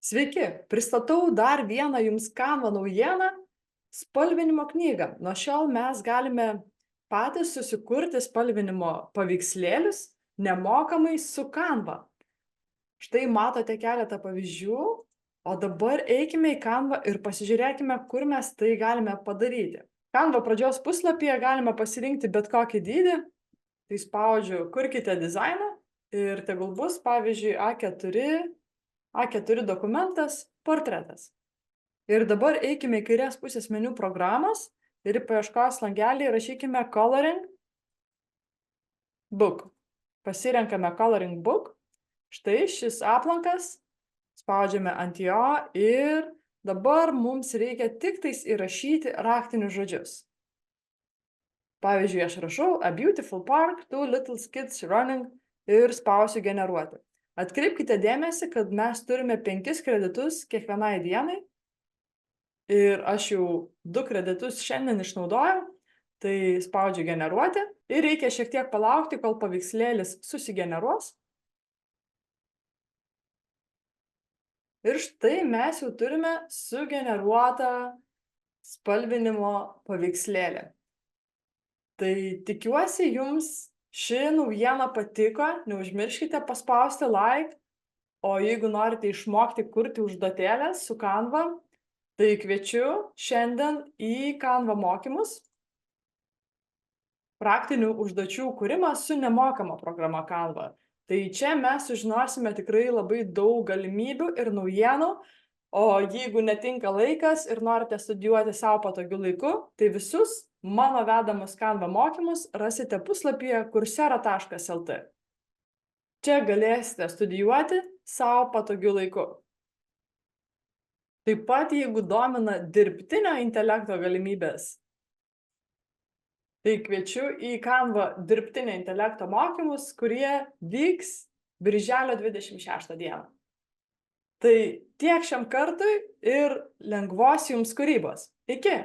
Sveiki, pristatau dar vieną jums Canva naujieną - spalvinimo knygą. Nuo šiol mes galime patys susikurti spalvinimo paveikslėlius nemokamai su Canva. Štai matote keletą pavyzdžių, o dabar eikime į Canva ir pasižiūrėkime, kur mes tai galime padaryti. Canva pradžios puslapyje galime pasirinkti bet kokį dydį, tai spaudžiu kurkite dizainą ir tegul bus, pavyzdžiui, A4 dokumentas, portretas. Ir dabar eikime į kairės pusės meniu programos ir į paieškos langelį rašykime Coloring Book. Pasirenkame Coloring Book. Štai šis aplankas, spaudžiame ant jo ir dabar mums reikia tik tais įrašyti raktinius žodžius. Pavyzdžiui, aš rašau A beautiful park, two little kids running ir spausiu generuoti. Atkreipkite dėmesį, kad mes turime 5 kreditus kiekvienai dienai ir aš jau 2 kreditus šiandien išnaudojau, tai spaudžiu generuoti ir reikia šiek tiek palaukti, kol paveikslėlis susigeneruos. Ir štai mes jau turime sugeneruotą spalvinimo paveikslėlį. Tai tikiuosi jums ši naujiena patiko, neužmirškite paspausti like, o jeigu norite išmokti kurti užduotėlės su Canva, tai kviečiu šiandien į Canva mokymus. Praktinių užduočių kūrimas su nemokama programa Canva. Tai čia mes sužinosime tikrai labai daug galimybių ir naujienų, o jeigu netinka laikas ir norite studijuoti savo patogiu laiku, tai visus mano vedamus Canva mokymus rasite puslapyje coursera.lt. Čia galėsite studijuoti savo patogiu laiku. Taip pat, jeigu domina dirbtinio intelekto galimybės, tai kviečiu į Canva dirbtinio intelekto mokymus, kurie vyks birželio 26 dieną. Tai tiek šiam kartui ir lengvos jums kūrybos. Iki!